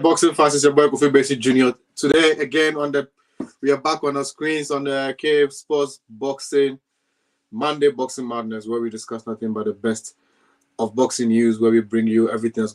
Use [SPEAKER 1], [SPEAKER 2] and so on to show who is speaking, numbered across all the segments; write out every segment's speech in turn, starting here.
[SPEAKER 1] Boxing fans, is your boy Kofi Basic Jr. Today, again, we are back on our screens on the KASPORTS Boxing Monday Boxing Madness, where we discuss nothing but the best of boxing news, where we bring you everything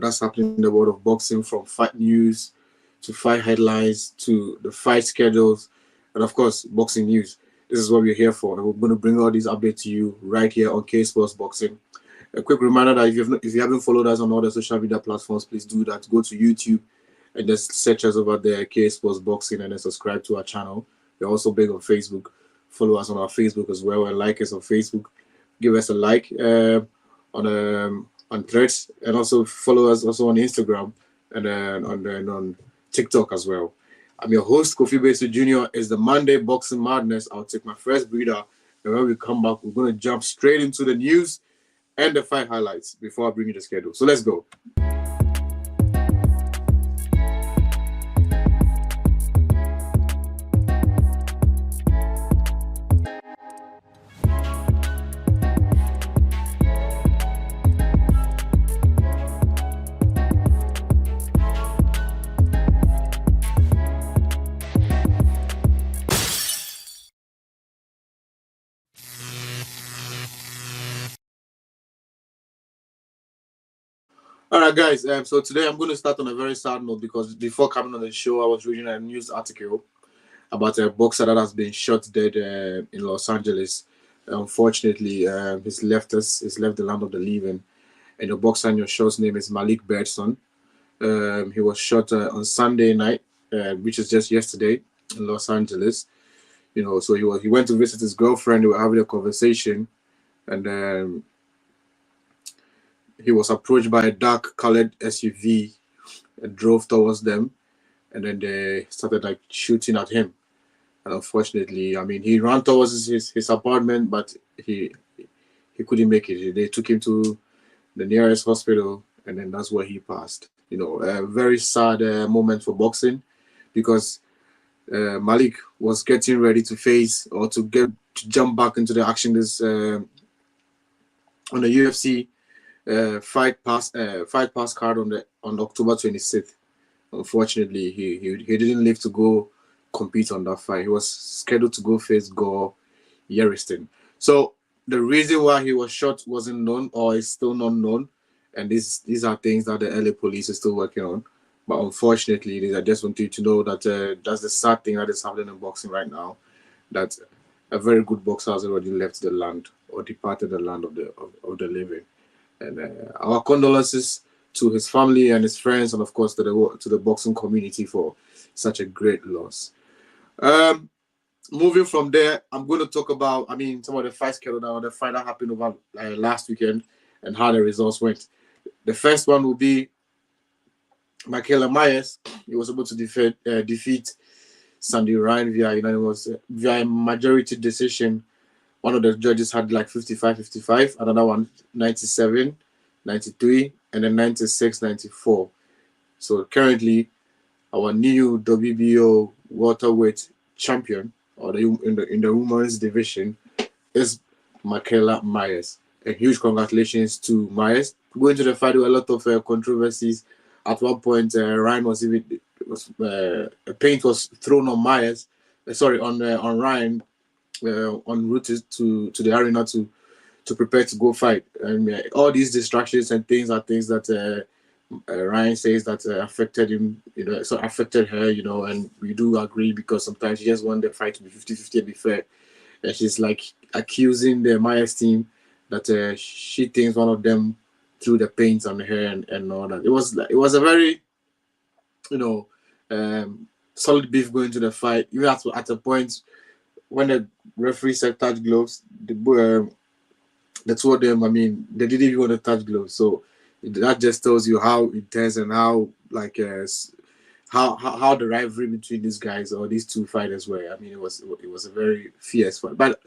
[SPEAKER 1] that's happening in the world of boxing, from fight news to fight headlines to the fight schedules, and of course, boxing news. This is what we're here for, and we're going to bring all these updates to you right here on KASPORTS Boxing. A quick reminder that if you haven't followed us on all the social media platforms, please do that. Go to YouTube and just search us over there, KASPORTS Boxing, and then subscribe to our channel. We're also big on Facebook. Follow us on our Facebook as well, and like us on Facebook. Give us a like on Threads, and also follow us also on Instagram and then on TikTok as well. I'm your host, Kofi Basic Jr. It's the Monday Boxing Madness. I'll take my first breather, and when we come back, we're going to jump straight into the news and the fight highlights before I bring you the schedule. So let's go. All right, guys. So today I'm going to start on a very sad note, because before coming on the show, I was reading a news article about a boxer that has been shot dead in Los Angeles. Unfortunately, he's left us. He's left the land of the living. And the boxer in your show's name is Malik Bergson. He was shot on Sunday night, which is just yesterday, in Los Angeles. So he went to visit his girlfriend. They were having a conversation, and he was approached by a dark-colored SUV and drove towards them, and then they started shooting at him. And unfortunately, he ran towards his apartment, but he couldn't make it. They took him to the nearest hospital, and then that's where he passed. A very sad moment for boxing, because Malik was getting ready to face or to jump back into the action this on the UFC fight pass card on October 26th. Unfortunately, he didn't live to go compete on that fight. He was scheduled to go face Gore Yeristin. So the reason why he was shot wasn't known, or is still not known, and these are things that the LA police is still working on. But unfortunately, I just want you to know that that's the sad thing that is happening in boxing right now, that a very good boxer has already left the land, or departed the land of the living. And our condolences to his family and his friends, and of course to the boxing community for such a great loss. Moving from there, I'm going to talk about some of the fight schedule now, the fight that happened over last weekend, and how the results went. The first one will be Michaela Myers. He was able to defeat Sandy Ryan via a majority decision. One of the judges had 55-55, another one 97, 93, and then 96, 94. So currently, our new WBO welterweight champion, or in the women's division, is Michaela Myers. A huge congratulations to Myers. Going to the fight with a lot of controversies. At one point, Ryan a paint was thrown on Myers. On Ryan. En route to the arena to prepare to go fight. All these distractions and things are things that Ryan says that affected him, affected her, and we do agree, because sometimes she just want the fight to be 50-50 and be fair. And she's accusing the Myers team that she thinks one of them threw the paint on her and all that. It was a very, solid beef going to the fight. Even at a point when the referee said touch gloves, the two of them, they didn't even want to touch gloves. So that just tells you how intense and how how the rivalry between these guys, or these two fighters, were. It was a very fierce fight. But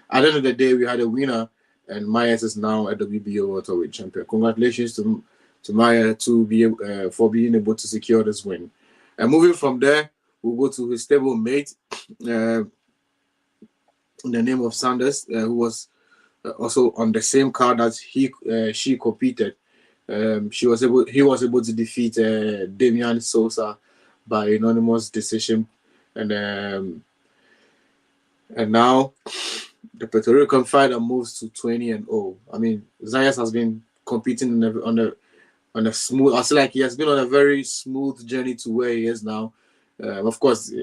[SPEAKER 1] at the end of the day, we had a winner, and Myers is now a WBO welterweight champion. Congratulations to Myers for being able to secure this win. And moving from there, we'll go to his stable mate, in the name of Sanders, who was also on the same card as she competed. He was able to defeat Damian Sosa by unanimous decision, and now the Puerto Rican fighter moves to 20-0. I mean, Zayas has been competing on a smooth. I feel like he has been on a very smooth journey to where he is now. Of course,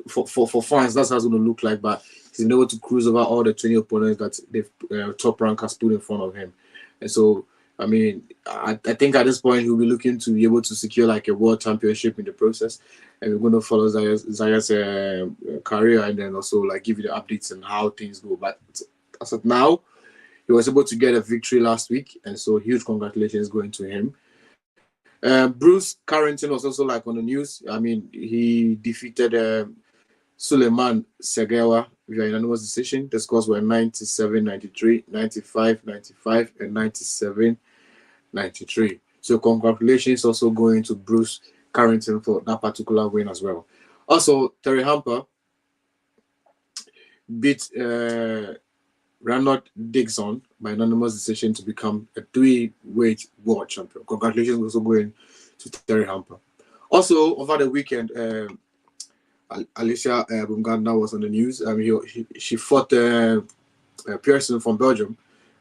[SPEAKER 1] for fans, that's how it's going to look like. But he's been able to cruise over all the 20 opponents that the top rank has put in front of him. And so, I mean, I think at this point he'll be looking to be able to secure like a world championship in the process. And we're going to follow Zaya's career and then also like give you the updates on how things go. But as of now, he was able to get a victory last week, and so huge congratulations going to him. Bruce Carrington was also like on the news. I mean, he defeated Suleiman Segewa via unanimous decision. The scores were 97-93, 95-95, and 97-93. So congratulations also going to Bruce Carrington for that particular win as well. Also, Terry Hamper beat Ranald Dixon by unanimous decision to become a 3-weight world champion. Congratulations also going to Terry Hamper. Also, over the weekend, Alicia Bumganda was on the news. She fought Pearson from Belgium,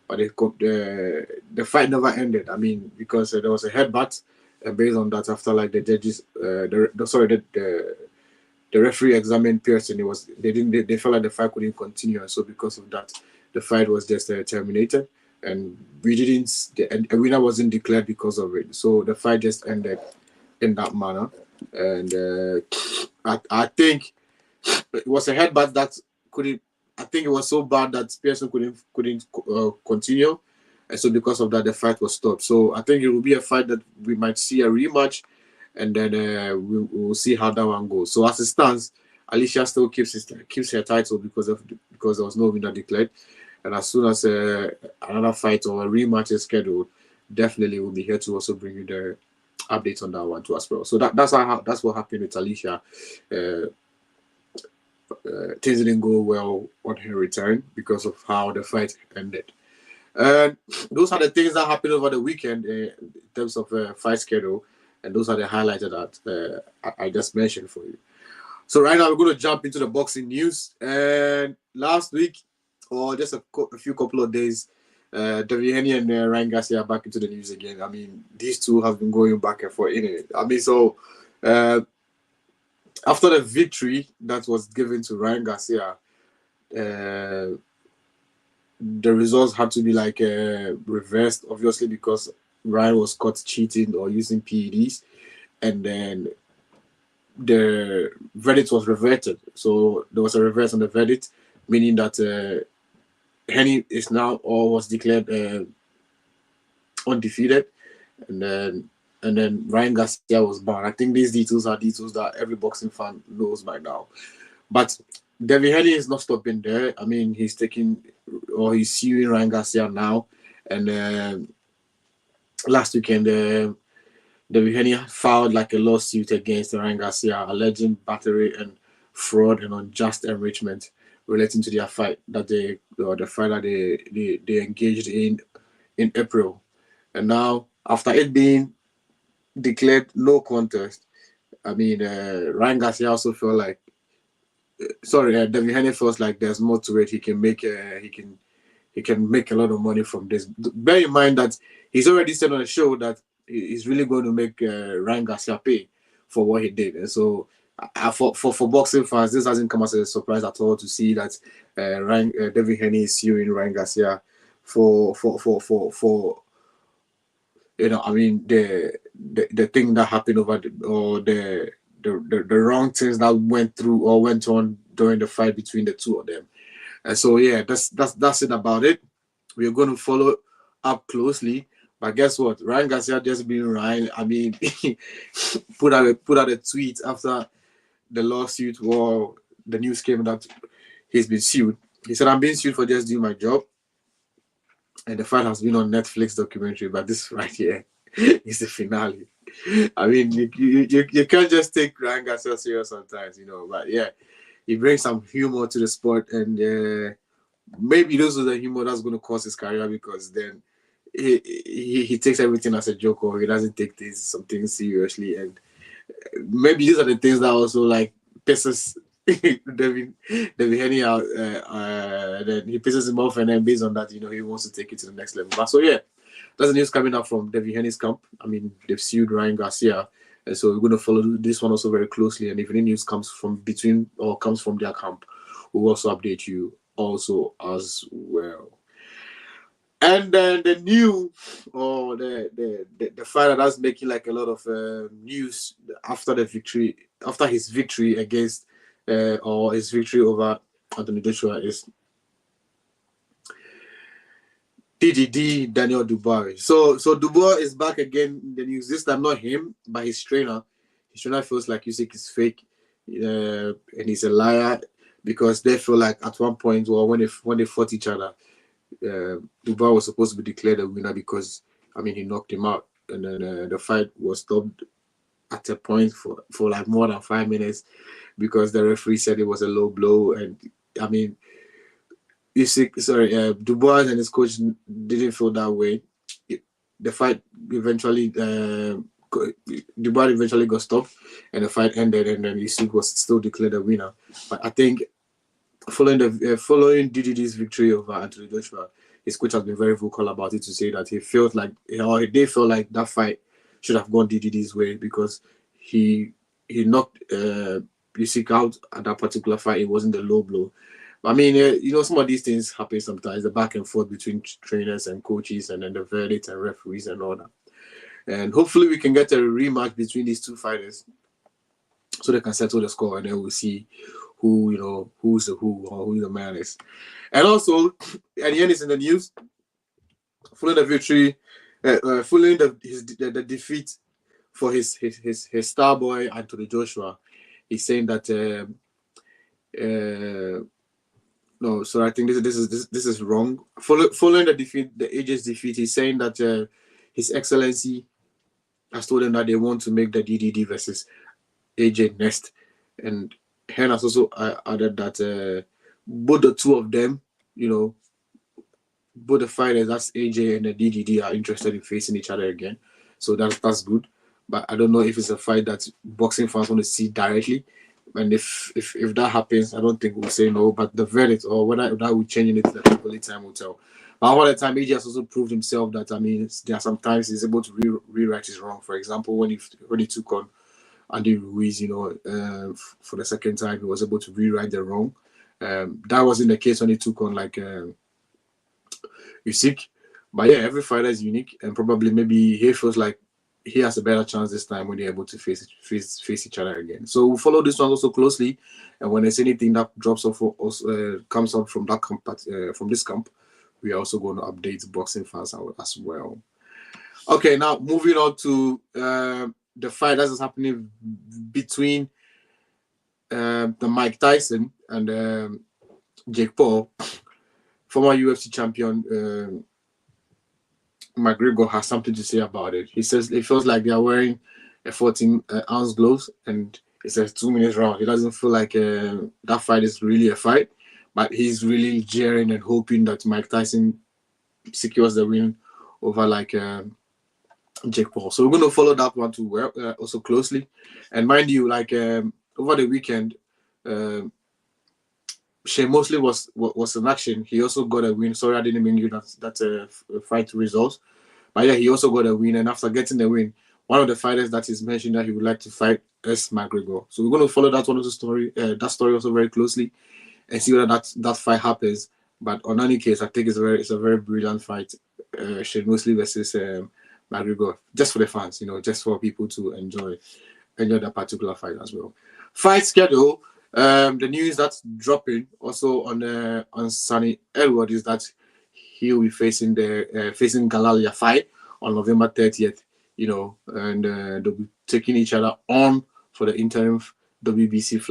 [SPEAKER 1] but the fight never ended. I mean, because there was a headbutt, and based on that, after like the judges, the referee examined Pearson. They felt like the fight couldn't continue, and so because of that, the fight was just terminated, and a winner wasn't declared because of it. So the fight just ended in that manner, and I think it was a headbutt that couldn't. I think it was so bad that Pearson couldn't continue, and so because of that, the fight was stopped. So I think it will be a fight that we might see a rematch, and then we'll see how that one goes. So as it stands, Alicia still keeps her title because there was no winner declared. And as soon as another fight or a rematch is scheduled, definitely we'll be here to also bring you the updates on that one too as well. So that's what happened with Alicia. Things didn't go well on her return because of how the fight ended. And those are the things that happened over the weekend in terms of fight schedule, and those are the highlights that I just mentioned for you. So right now we're going to jump into the boxing news. And last week, or just a few couple of days, David Henny and Ryan Garcia are back into the news again. I mean, these two have been going back and forth in it. I mean, so after the victory that was given to Ryan Garcia, the results had to be like reversed, obviously, because Ryan was caught cheating or using PEDs, and then the verdict was reverted. So there was a reverse on the verdict, meaning that Henny is now or was declared undefeated, and then Ryan Garcia was banned. I think these details are details that every boxing fan knows by now. But David Henny is not stopping there. I mean, he's suing Ryan Garcia now, and last weekend David Henny filed like a lawsuit against Ryan Garcia, alleging battery and fraud and unjust enrichment relating to their fight that they engaged in April. And now, after it being declared no contest, I mean, Ryan Garcia also felt like, David Henny feels like there's more to it. He can make a lot of money from this. Bear in mind that he's already said on the show that he's really going to make Ryan Garcia pay for what he did. And so for boxing fans, this hasn't come as a surprise at all to see that David Henny is suing Ryan Garcia for I mean the thing that happened the wrong things that went on during the fight between the two of them. And so yeah, that's it about it. We're going to follow up closely. But guess what? Ryan Garcia just being Ryan. I mean, put out a tweet after the lawsuit or the news came that he's been sued. He said, "I'm being sued for just doing my job." And the fight has been on Netflix documentary, but this right here is the finale. I mean, you can't just take Ryan Garcia serious sometimes, But yeah, he brings some humor to the sport, and maybe those are the humor that's going to cost his career, because then he takes everything as a joke, or he doesn't take something seriously, and maybe these are the things that also like pisses David Henny out. Then he pisses him off, and then based on that, he wants to take it to the next level. But so yeah, that's the news coming up from David Henny's camp. I mean, they've sued Ryan Garcia, and so we're going to follow this one also very closely. And if any news comes from between or comes from their camp, we'll also update you also as well. And then the new, or the fighter that's making like a lot of news after his victory against or his victory over Anthony Joshua is DDD Daniel Dubois. So Dubois is back again in the news. This time not him, but his trainer. His trainer feels like Usyk is fake, and he's a liar, because they feel like at one point, or when they fought each other, Dubois was supposed to be declared a winner because he knocked him out, and then the fight was stopped at a point for like more than 5 minutes because the referee said it was a low blow. And Dubois and his coach didn't feel that way. The fight eventually, Dubois eventually got stopped, and the fight ended, and then Usyk was still declared a winner. But I think following DDD's victory over Anthony Joshua, his coach has been very vocal about it, to say that they felt like that fight should have gone DDD's way, because he knocked Usyk out at that particular fight. It wasn't a low blow. But some of these things happen sometimes, the back and forth between trainers and coaches, and then the verdict and referees and all that. And hopefully we can get a rematch between these two fighters so they can settle the score, and then we'll see who's the who, or who the man is. And also, at the end, is in the news, following the victory, following the defeat for his star boy Anthony Joshua, he's saying that no, so I think this is wrong. Following the defeat, the AJ's defeat, he's saying that His Excellency has told them that they want to make the DDD versus AJ next, and Hen has also added that both the two of them, both the fighters, that's AJ and the DDD, are interested in facing each other again. So that's good. But I don't know if it's a fight that boxing fans want to see directly. And if that happens, I don't think we'll say no. But the verdict, or whether that will change anything, that only time will tell. But all the time, AJ has also proved himself that there are sometimes he's able to rewrite his wrong. For example, when he took on Andy Ruiz, for the second time, he was able to rewrite the wrong. That wasn't the case when he took on Usyk. But yeah, every fighter is unique, and probably maybe he feels like he has a better chance this time when they're able to face each other again. So we'll follow this one also closely, and when there's anything that drops off comes out from that camp, from this camp, we are also going to update boxing fans as well. Okay, now moving on to the fight that is happening between the Mike Tyson and Jake Paul. Former UFC champion McGregor has something to say about it. He says it feels like they are wearing a 14-ounce gloves, and it says 2 minutes round. He doesn't feel like that fight is really a fight, but he's really jeering and hoping that Mike Tyson secures the win over Jake Paul. So we're going to follow that one too also closely. And mind you, over the weekend, Shane Mosley was in action. He also got a win. Sorry, I didn't bring you that fight results. But yeah, he also got a win. And after getting the win, one of the fighters that is mentioned that he would like to fight is McGregor. So we're going to follow that story also very closely, and see whether that fight happens. But on any case, I think it's a very brilliant fight. Shane Mosley versus McGregor, just for the fans, just for people to enjoy that particular fight as well. Fight schedule. The news that's dropping also on Sonny Edward is that he'll be facing Galal fight on November 30th, and they'll be taking each other on for the interim WBC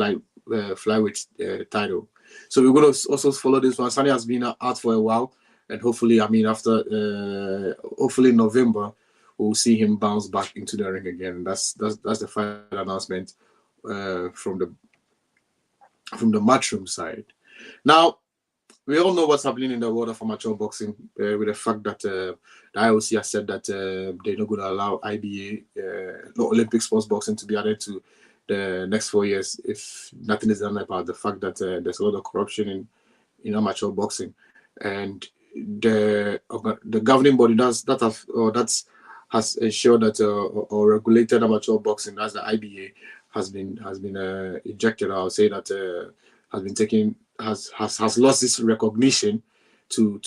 [SPEAKER 1] flyweight title. So we're going to also follow this one. Sonny has been out for a while, and hopefully, after hopefully November, we'll see him bounce back into the ring again. That's the fight announcement from the Matchroom side. Now, we all know what's happening in the world of amateur boxing with the fact that the IOC has said that they're not going to allow IBA, no Olympic sports boxing, to be added to the next 4 years if nothing is done about the fact that there's a lot of corruption in amateur boxing, and the governing body has ensured that or regulated amateur boxing, that's the IBA, has been ejected. I'll say that has been taking has lost its recognition to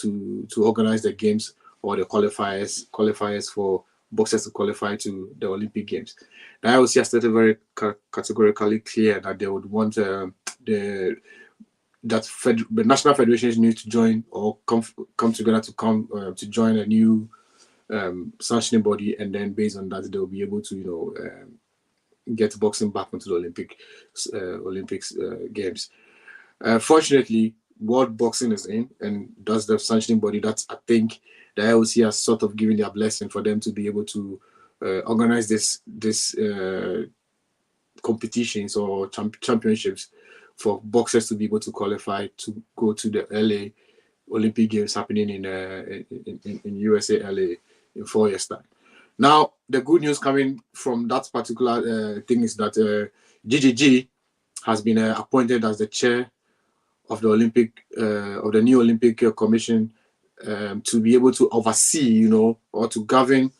[SPEAKER 1] organize the games or the qualifiers for boxers to qualify to the Olympic Games. The IOC has stated very categorically clear that they would want the national federations need to join or come together to join a new sanctioning body, and then based on that they'll be able to get boxing back into the Olympics games. Fortunately, World Boxing is in, and that's the sanctioning body that I think the IOC has sort of given their blessing for them to be able to organize this competitions or championships for boxers to be able to qualify to go to the LA Olympic Games happening in USA, LA, in 4 years' time. Now, the good news coming from that particular thing is that GGG has been appointed as the chair of the new Olympic Commission to be able to oversee, or to govern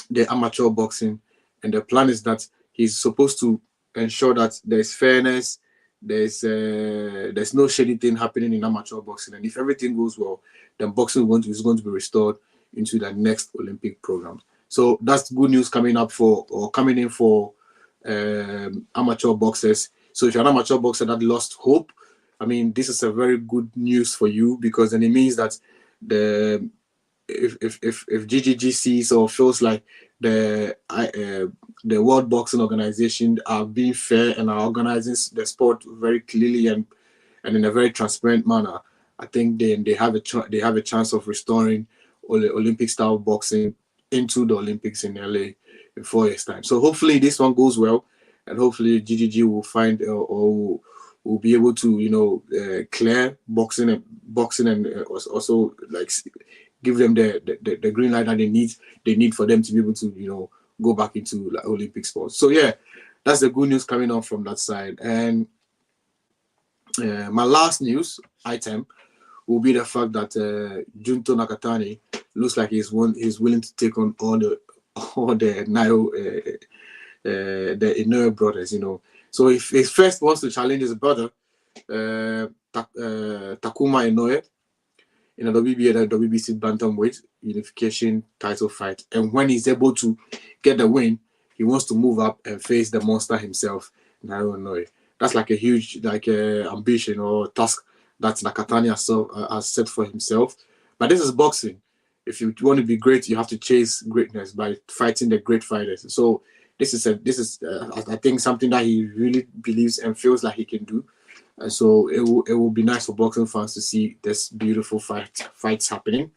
[SPEAKER 1] the amateur boxing. And the plan is that he's supposed to ensure that there's fairness, there's no shady thing happening in amateur boxing, and if everything goes well, then boxing is going to be restored into the next Olympic program. So that's good news coming in for amateur boxers. So if you're an amateur boxer that lost hope, I mean, this is a very good news for you, because then it means that if GGG sees or feels like the World Boxing Organization are being fair and are organizing the sport very clearly and in a very transparent manner, I think then they have a chance of restoring Olympic style boxing into the Olympics in LA in 4 years' time. So hopefully this one goes well, and hopefully GGG will find or will be able to clear boxing and also like give them the green light that they need for them to be able to go back into like Olympic sports. So yeah, that's the good news coming on from that side. And my last news item will be the fact that Junto Nakatani looks like he's willing to take on all the Nayo the Inoue brothers. So if he first wants to challenge his brother Takuma Inoue in a WBA and WBC bantamweight unification title fight, and when he's able to get the win, he wants to move up and face the monster himself, Nairo Inoue. That's like a huge ambition or task that Nakatani has set for himself. But this is boxing. If you want to be great, you have to chase greatness by fighting the great fighters. So this is I think something that he really believes and feels like he can do. And so it will be nice for boxing fans to see this beautiful fights happening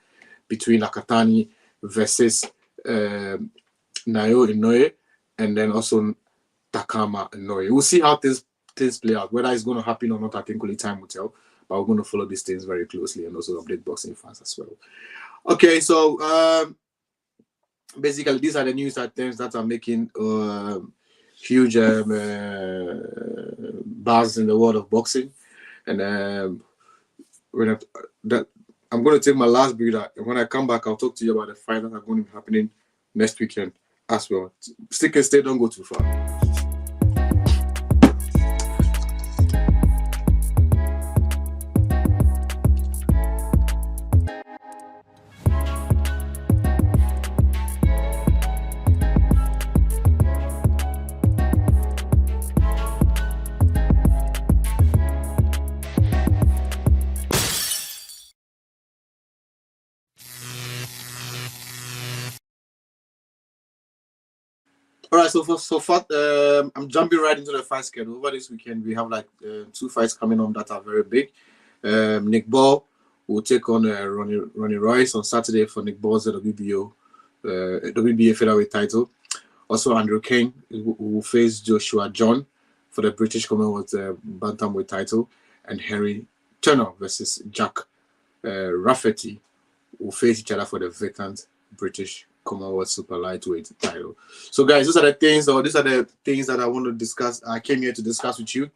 [SPEAKER 1] between Nakatani versus Nayo Inoue, and then also Takama Inoue. We'll see how things play out. Whether it's going to happen or not, I think only time will tell. But we're going to follow these things very closely and also update boxing fans as well. Okay, so basically these are the news items that are making huge buzz in the world of boxing. And I'm going to take my last breather, and when I come back, I'll talk to you about the fight that are going to be happening next weekend as well. Stick and stay, don't go too far. All right, so far, I'm jumping right into the fight schedule. Over this weekend, we have like 2 fights coming on that are very big. Nick Ball will take on Ronnie Royce on Saturday for Nick Ball's WBA featherweight title. Also, Andrew Kane will face Joshua John for the British Commonwealth bantamweight title, and Henry Turner versus Jack Rafferty will face each other for the vacant British Commonwealth Super Lightweight title. So, guys, these are the things that I want to discuss. I came here to discuss with you.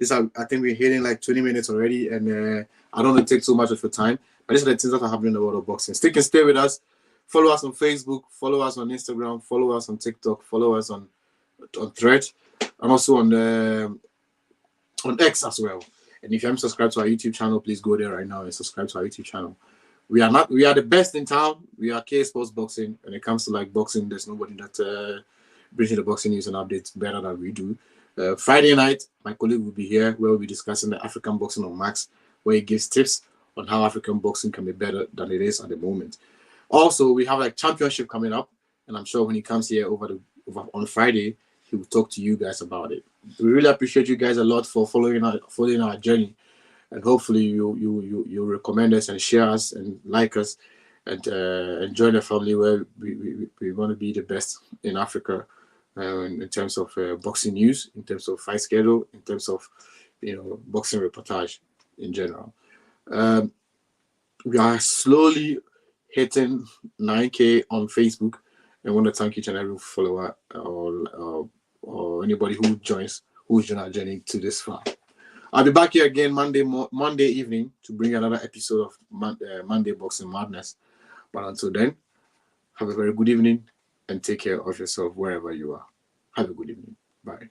[SPEAKER 1] I think we're hitting like 20 minutes already, and I don't want to take too much of your time. But these are the things that are happening in the world of boxing. Stay with us. Follow us on Facebook. Follow us on Instagram. Follow us on TikTok. Follow us on Threads, and also on X as well. And if you haven't subscribed to our YouTube channel, please go there right now and subscribe to our YouTube channel. We are the best in town. We are KASPORTS Boxing. When it comes to like boxing, there's nobody that brings you the boxing news and updates better than we do. Friday night, my colleague will be here where we'll be discussing the African boxing on Max, where he gives tips on how African boxing can be better than it is at the moment. Also, we have like championship coming up, and I'm sure when he comes here on Friday, he will talk to you guys about it. We really appreciate you guys a lot for following our journey, and hopefully you recommend us and share us and like us and join the family where we want to be the best in Africa in terms of boxing news, in terms of fight schedule, in terms of boxing reportage in general. We are slowly hitting 9K on Facebook, and I want to thank each and every follower or anybody who's joined our journey to this far. I'll be back here again Monday evening to bring another episode of Monday Boxing Madness. But until then, have a very good evening and take care of yourself wherever you are. Have a good evening. Bye.